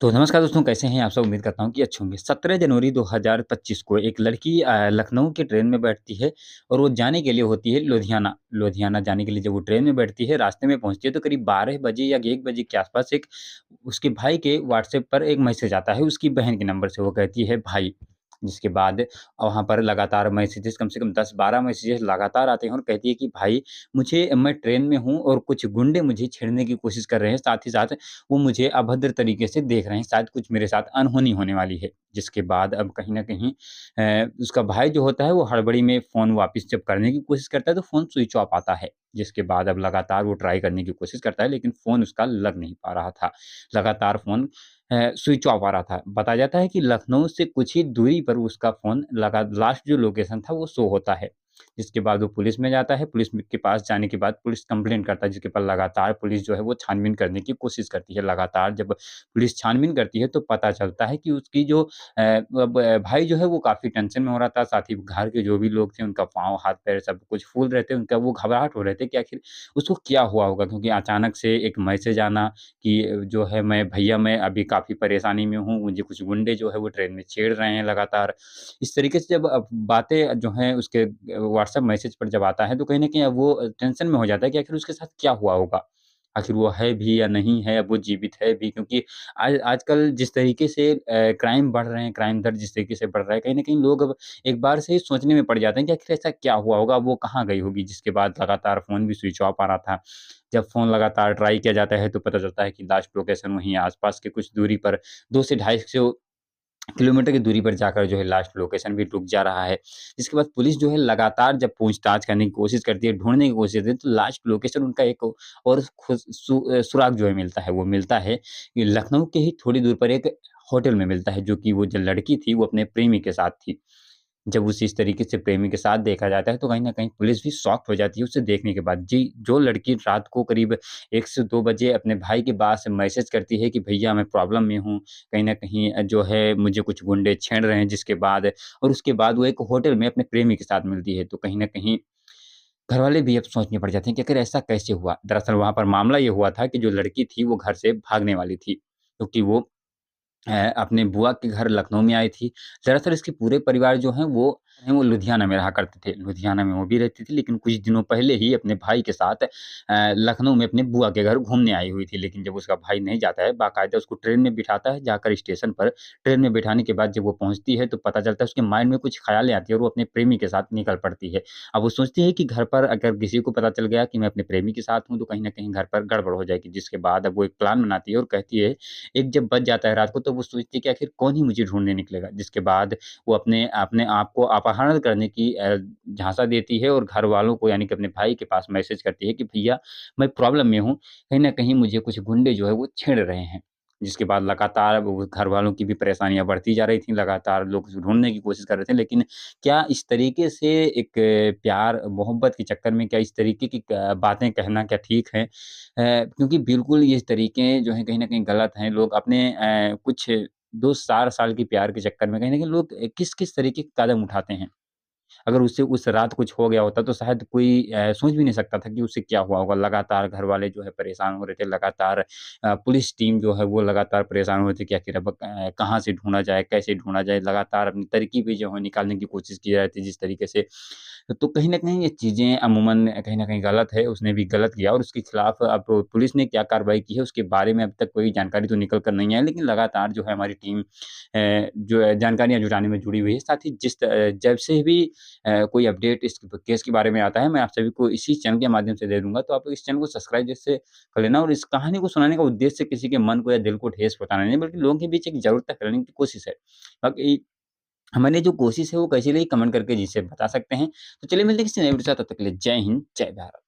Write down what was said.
तो नमस्कार दोस्तों, कैसे हैं आप सब? उम्मीद करता हूँ कि अच्छे होंगे। 17 जनवरी 2025 को एक लड़की लखनऊ की ट्रेन में बैठती है और वो जाने के लिए होती है लुधियाना। लुधियाना जाने के लिए जब वो ट्रेन में बैठती है, रास्ते में पहुँचती है तो करीब 12 बजे या 1 बजे के आसपास एक उसके भाई के व्हाट्सएप पर एक मैसेज आता है उसकी बहन के नंबर से। वो कहती है भाई, जिसके बाद वहाँ पर लगातार मैसेजेस कम से कम 10-12 मैसेजेस लगातार आते हैं और कहती है कि भाई मैं ट्रेन में हूँ और कुछ गुंडे मुझे छेड़ने की कोशिश कर रहे हैं। साथ ही साथ वो मुझे अभद्र तरीके से देख रहे हैं, शायद कुछ मेरे साथ अनहोनी होने वाली है। जिसके बाद अब कहीं न कहीं उसका भाई जो होता है वो हड़बड़ी में फ़ोन वापस जब करने की कोशिश करता है तो फ़ोन स्विच ऑफ आता है। जिसके बाद अब लगातार वो ट्राई करने की कोशिश करता है लेकिन फ़ोन उसका लग नहीं पा रहा था। लगातार फ़ोन स्विच ऑफ आ रहा था। बताया जाता है कि लखनऊ से कुछ ही दूरी पर उसका फ़ोन लगा लास्ट जो लोकेशन था वो शो होता है। जिसके बाद वो पुलिस में जाता है, पुलिस में के पास जाने के बाद पुलिस कंप्लेंट करता है, जिसके बाद लगातार पुलिस जो है वो छानबीन करने की कोशिश करती है। लगातार जब पुलिस छानबीन करती है तो पता चलता है कि उसकी जो भाई जो है वो काफ़ी टेंशन में हो रहा था, साथ ही घर के जो भी लोग थे उनका पाँव, हाथ-पैर सब कुछ फूल रहे थे, उनका वो घबराहट हो रहे थे कि आखिर उसको क्या हुआ होगा? क्योंकि अचानक से एक मैसेज आना कि जो है मैं अभी काफ़ी परेशानी में हूँ, मुझे कुछ गुंडे जो है वो ट्रेन में छेड़ रहे हैं लगातार। इस तरीके से जब बातें जो हैं उसके व्हाट्सएप मैसेज पर जब आता है तो कहीं न कहीं अब वो टेंशन में हो जाता है कि आखिर उसके साथ क्या हुआ होगा? आखिर वो है भी या नहीं है, अब वो जीवित है भी? क्योंकि आज आजकल जिस तरीके से क्राइम बढ़ रहे हैं, क्राइम दर जिस तरीके से बढ़ रहा है, कहीं न कहीं लोग अब एक बार से ही सोचने में पड़ जाते हैं कि आखिर ऐसा क्या हुआ होगा? वो कहाँ गई होगी? जिसके बाद लगातार फ़ोन भी स्विच ऑफ आ रहा था। जब फ़ोन लगातार ट्राई किया जाता है तो पता चलता है कि लास्ट लोकेशन वहीं आस-पास के कुछ दूरी पर 2 से 250 किलोमीटर की दूरी पर जाकर जो है लास्ट लोकेशन भी रुक जा रहा है। जिसके बाद पुलिस जो है लगातार जब पूछताछ करने की कोशिश करती है, ढूँढने की कोशिश करती है, तो लास्ट लोकेशन उनका एक और सुराग जो है मिलता है, वो मिलता है कि लखनऊ के ही थोड़ी दूर पर एक होटल में मिलता है, जो कि वो जो लड़की थी, वो अपने प्रेमी के साथ थी। जब उसे इस तरीके से प्रेमी के साथ देखा जाता है, तो कहीं न कहीं पुलिस भी शॉक्ड हो जाती है उसे देखने के बाद। जी, जो लड़की रात को करीब 1 से 2 बजे अपने भाई के पास मैसेज करती है कि भैया मैं प्रॉब्लम में हूँ, कहीं न कहीं जो है मुझे कुछ गुंडे छेड़ रहे हैं, जिसके बाद और उसके बाद वो एक होटल में अपने प्रेमी के साथ मिलती है। तो कहीं न कहीं घरवाले भी अब सोचने पड़ जाते हैं कि आखिर ऐसा कैसे हुआ? दरअसल वहाँ पर मामला ये हुआ था कि जो लड़की थी वो घर से भागने वाली थी, क्योंकि वो अपने बुआ के घर लखनऊ में आई थी। दरअसल इसके पूरे परिवार जो हैं वो लुधियाना में रहा करते थे। लुधियाना में वो भी रहती थी लेकिन कुछ दिनों पहले ही अपने भाई के साथ लखनऊ में अपने बुआ के घर घूमने आई हुई थी। लेकिन जब उसका भाई नहीं जाता है, बाकायदा उसको ट्रेन में बिठाता है, जाकर स्टेशन पर ट्रेन में बिठाने के बाद जब वो पहुँचती है तो पता चलता है उसके माइंड में कुछ ख़्यालें आती है और वो अपने प्रेमी के साथ निकल पड़ती है। अब वो सोचती है कि घर पर अगर किसी को पता चल गया कि मैं अपने प्रेमी के साथ हूँ तो कहीं न कहीं घर पर गड़बड़ हो जाएगी। जिसके बाद अब वो एक प्लान बनाती है और कहती है, एक जब बज जाता है रात को तो वो सोचती है कि आखिर कौन ही मुझे ढूँढने निकलेगा। जिसके बाद वो अपने अपने आप को अपहरण करने की झांसा देती है और घरवालों को यानी कि अपने भाई के पास मैसेज करती है कि भैया मैं प्रॉब्लम में हूँ, कहीं न कहीं मुझे कुछ गुंडे जो है वो छेड़ रहे हैं। जिसके बाद लगातार वो घरवालों की भी परेशानियाँ बढ़ती जा रही थीं, लगातार लोग उसे ढूँढने की कोशिश कर रहे थे। लेकिन क्या इस तरीके से एक प्यार मोहब्बत के चक्कर में क्या इस तरीके की बातें कहना क्या ठीक है? क्योंकि बिल्कुल ये तरीके जो हैं कहीं न कहीं गलत हैं। लोग अपने कुछ 2 4 साल के प्यार के चक्कर में कहीं न कहीं लोग किस-किस तरीके के कदम उठाते हैं। अगर उससे उस रात कुछ हो गया होता तो शायद कोई सोच भी नहीं सकता था कि उसे क्या हुआ होगा। लगातार घरवाले जो है परेशान हो रहे थे, लगातार पुलिस टीम जो है वो लगातार परेशान हो रही थी कि आखिर अब कहाँ से ढूँढा जाए, कैसे ढूँढा जाए? लगातार अपनी तरकीबें जो है निकालने की कोशिश की जा रही थी जिस तरीके से। तो कहीं न कहीं ये चीज़ें अमूमन कहीं न कहीं गलत है, उसने भी गलत किया और उसके खिलाफ अब पुलिस ने क्या कार्रवाई की है उसके बारे में अब तक कोई जानकारी तो निकल कर नहीं आई। लेकिन लगातार जो है हमारी टीम जो है जानकारियाँ जुटाने में जुड़ी हुई है। साथ ही जब से भी कोई अपडेट इस केस के बारे में आता है, मैं आप सभी को इसी चैनल के माध्यम से दे दूँगा। तो आप लोग इस चैनल को सब्सक्राइब जैसे कर लेना और इस कहानी को सुनाने का उद्देश्य किसी के मन को या दिल को ठेस पहुँचाना नहीं, बल्कि लोगों के बीच एक जागरूकता फैलाने की कोशिश है। बाकी हमारी जो कोशिश है, वो कैसी रही कमेंट करके जिसे बता सकते हैं। तो चलिए मिलते हैं किसी नए वीडियो के साथ, तब तक के लिए जय हिंद, जय भारत।